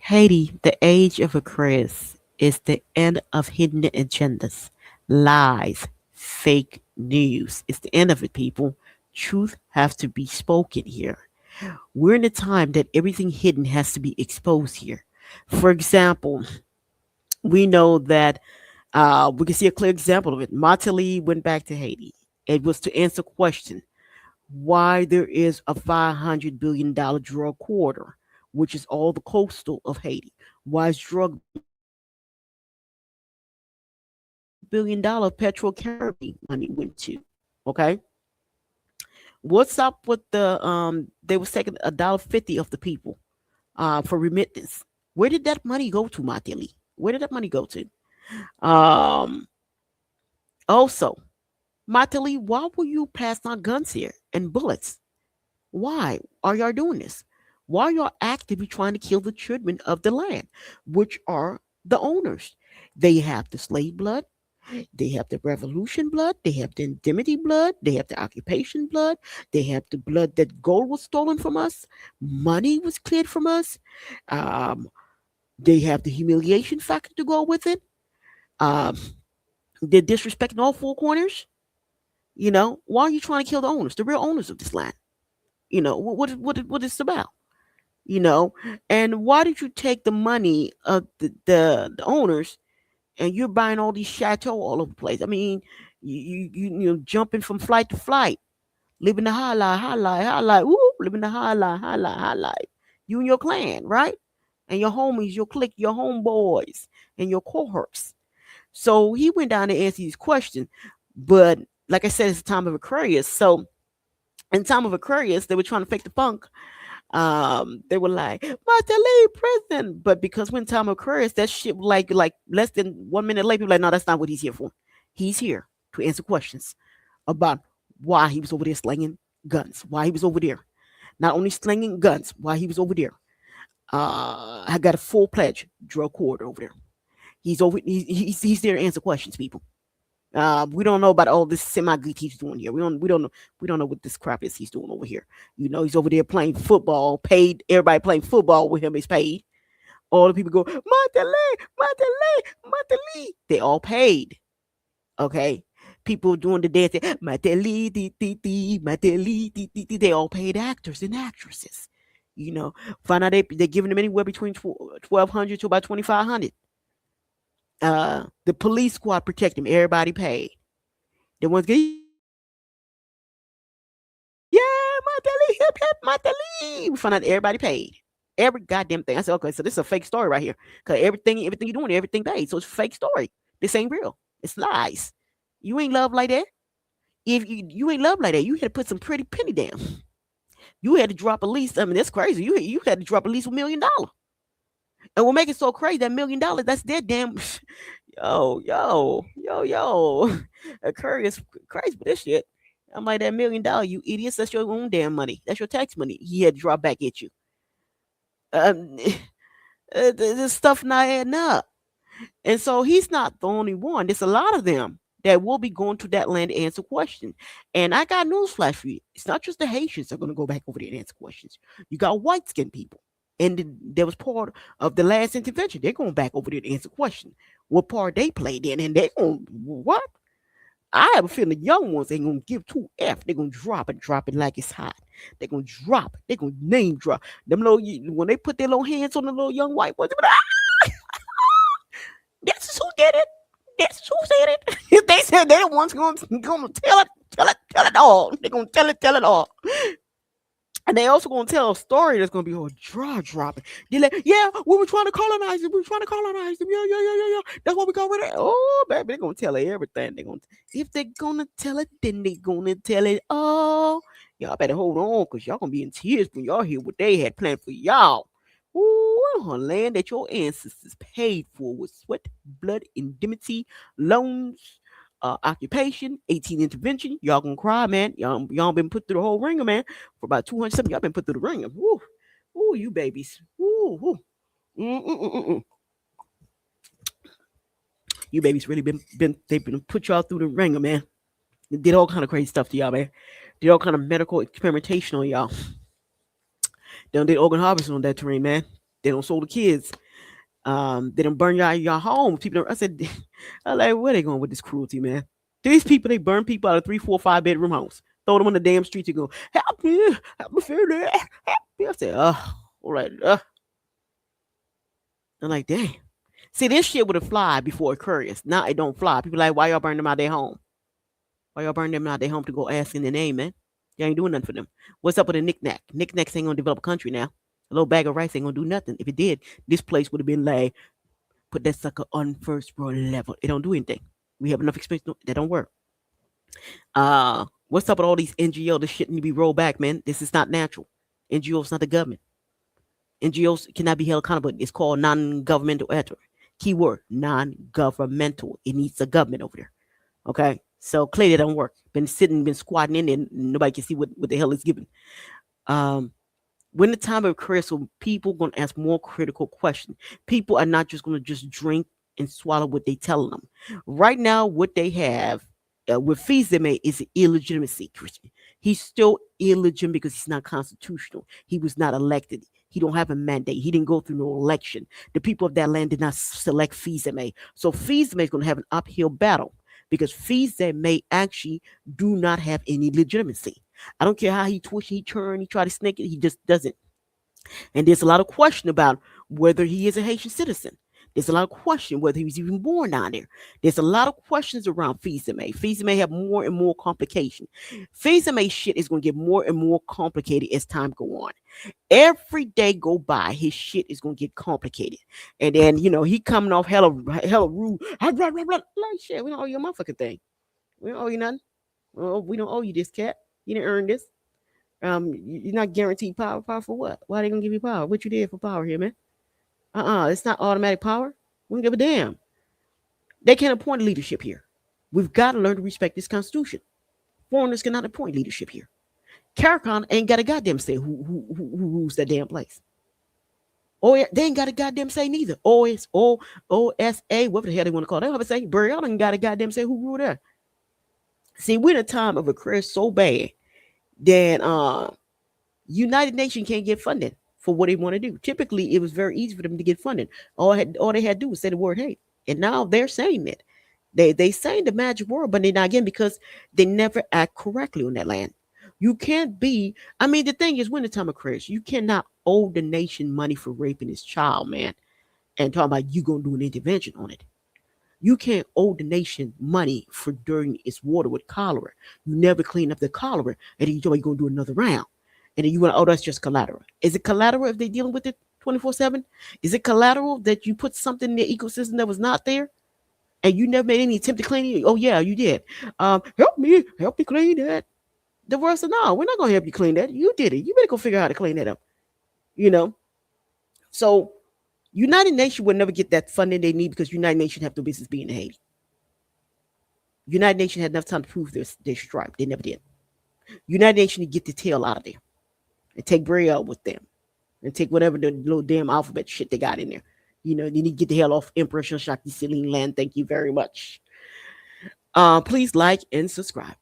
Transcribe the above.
Haiti, the age of Aquarius, is the end of hidden agendas, lies, fake news. It's the end of it, people. Truth has to be spoken here. We're in a time that everything hidden has to be exposed here. For example, we know that we can see a clear example of it. Martelly went back to Haiti. It was to answer question why there is a $500 billion drug corridor, which is all the coastal of Haiti. Why is drug $500 billion petrol Caribbean money went to? Okay, what's up with the They was taking $1.50 of the people for remittance. Where did that money go to, Matili? Where did that money go to? Um, Also, Matili, why were you passing out guns here and bullets? Why are y'all doing this? Why are y'all actively trying to kill the children of the land, which are the owners? They have the slave blood, they have the revolution blood, they have the indemnity blood, they have the occupation blood, they have the blood that gold was stolen from us, money was cleared from us, um, they have the humiliation factor to go with it. Um, they're disrespecting all four corners. Why are you trying to kill the owners, the real owners of this land? What is it about? you know and why did you take the money of the owners, and you're buying all these chateaux all over the place? I mean, you jumping from flight to flight, living the high life, woo, living the high life, you and your clan, right? And your homies, your clique, your homeboys, and your cohorts. So he went down to answer these questions. But like I said, it's the time of Aquarius. So in time of Aquarius, they were trying to fake the funk. They were like, Martelly prison. But because when time occurs, that shit like less than 1 minute later, people like, no, that's not what he's here for. He's here to answer questions about why he was over there slinging guns, why he was over there. Not only slinging guns, why he was over there. I got a full pledge drug court over there. He's there to answer questions, people. We don't know about all this semi good he's doing here. We don't know what this crap is he's doing over here. He's over there playing football, paid. Everybody playing football with him is paid. All the people go, Martelly, Martelly, Martelly. They all paid. Okay. People doing the dance, Martelly, Martelly, they all paid actors and actresses. Find out they're giving them anywhere between 1,200 to about 2,500. The police squad protect them. Everybody paid. The ones get, yeah, Martelly, hip hip, Martelly. We found out everybody paid. Every goddamn thing. I said, okay, so this is a fake story right here. Cause everything you're doing, everything paid. So it's a fake story. This ain't real. It's lies. You ain't love like that. If you ain't love like that, you had to put some pretty penny down. You had to drop at least. I mean, that's crazy. You had to drop at least $1 million. And what make it so crazy, that $1 million, that's their damn. Yo. Aquarius crazy for this shit. I'm like, that $1 million, you idiots. That's your own damn money. That's your tax money. He had to drop back at you. Um, this stuff not adding up. And so he's not the only one. There's a lot of them that will be going to that land to answer questions. And I got news flash for you. It's not just the Haitians that are going to go back over there and answer questions. You got white skinned people. And there was part of the last intervention. They're going back over there to answer questions. What part they played in, and they're going, what? I have a feeling the young ones ain't gonna give two F. They're gonna drop it like it's hot. They're gonna drop it. They're gonna name drop them little, when they put their little hands on the little young white boys. They be like, this is who did it. This is who said it. If they said they're the ones gonna tell it all. They're gonna tell it all. And they also gonna tell a story that's gonna be all jaw dropping. They're like, yeah, we were trying to colonize them. We were trying to colonize them. Yeah. That's what we got rid of. Oh, baby, they're gonna tell everything. If they're gonna tell it, then they're gonna tell it all. Y'all better hold on, cause y'all gonna be in tears when y'all hear what they had planned for y'all. Ooh, a land that your ancestors paid for with sweat, blood, indemnity, loans, occupation, 18 intervention. Y'all gonna cry, man. Y'all been put through the whole ringer, man. For about 200 something, y'all been put through the ringer. Woo, ooh, you babies. Ooh. Mm-mm-mm-mm. You babies really they've been put y'all through the ringer, man. They did all kind of crazy stuff to y'all, man. Did all kind of medical experimentation on y'all. They did organ harvesting on that terrain, man. They don't sold the kids. They don't burn your homes. People don't, I said, I like, where they going with this cruelty, man? These people, they burn people out of 3, 4, 5 bedroom homes. Throw them on the damn street to go, help me feel that. Help me. I said, all right. I'm like, dang. See, this shit would have fly before Aquarius. Now it don't fly. People like, why y'all burn them out their home? Why y'all burn them out their home to go ask in their name, man? Y'all ain't doing nothing for them. What's up with a knick-knack? Knick-knacks ain't gonna develop a country now. A little bag of rice ain't gonna do nothing. If it did, this place would have been like, put that sucker on first world level. It don't do anything. We have enough experience. That don't work. What's up with all these NGO? This shit need to be rolled back, man. This is not natural. NGOs not the government. NGOs cannot be held accountable. It's called non-governmental actor. Keyword, non-governmental. It needs a government over there. Okay? So clearly it don't work. Been sitting, been squatting in there, nobody can see what the hell it's given. When the time of Aquarius, so people going to ask more critical questions. People are not just going to just drink and swallow what they tell them. Right now, what they have with Fils-Aimé is illegitimacy, Christian. He's still illegitimate because he's not constitutional. He was not elected. He don't have a mandate. He didn't go through no election. The people of that land did not select Fils-Aimé. So Fils-Aimé is going to have an uphill battle because Fils-Aimé actually do not have any legitimacy. I don't care how he twitch, he turn, he try to snake it, he just doesn't. And there's a lot of question about whether he is a Haitian citizen. There's a lot of question whether he was even born down there. There's a lot of questions around Fils-Aimé. Fils-Aimé have more and more complication. Fils-Aimé shit is going to get more and more complicated as time go on. Every day go by, his shit is going to get complicated. And then, he coming off hella rude. Like, shit, we don't owe you a motherfucking thing. We don't owe you nothing. Well, we don't owe you this, cat. You didn't earn this. You're not guaranteed power. Power for what? Why are they gonna give you power? What you did for power here, man? It's not automatic power. We don't give a damn. They can't appoint leadership here. We've got to learn to respect this constitution. Foreigners cannot appoint leadership here. CARICON ain't got a goddamn say who rules that damn place. Oh, yeah, they ain't got a goddamn say neither. OSA, whatever the hell they want to call it. They don't have a say. Burial ain't got a goddamn say who rule there. See, we're in a time of a crash so bad that United Nations can't get funded for what they want to do. Typically, it was very easy for them to get funded. All they had to do was say the word hate. And now they're saying it. They saying the magic word, but they're not again because they never act correctly on that land. You can't be, the thing is, when the time of crash, you cannot owe the nation money for raping his child, man, and talking about you gonna do an intervention on it. You can't owe the nation money for dirtying its water with cholera. You never clean up the cholera, and then you're going to do another round. And then you want to, that's just collateral. Is it collateral if they're dealing with it 24/7? Is it collateral that you put something in the ecosystem that was not there? And you never made any attempt to clean it? Oh, yeah, you did. Help me clean that. The world said, no, we're not going to help you clean that. You did it. You better go figure out how to clean that up. So United Nations would never get that funding they need because United Nations have no business being in Haiti. United Nations had enough time to prove their stripe. They never did. United Nations to get the tail out of there and take Braille with them and take whatever the little damn alphabet shit they got in there. They need to get the hell off Emperor Jacques Dessalines land. Thank you very much. Please like and subscribe.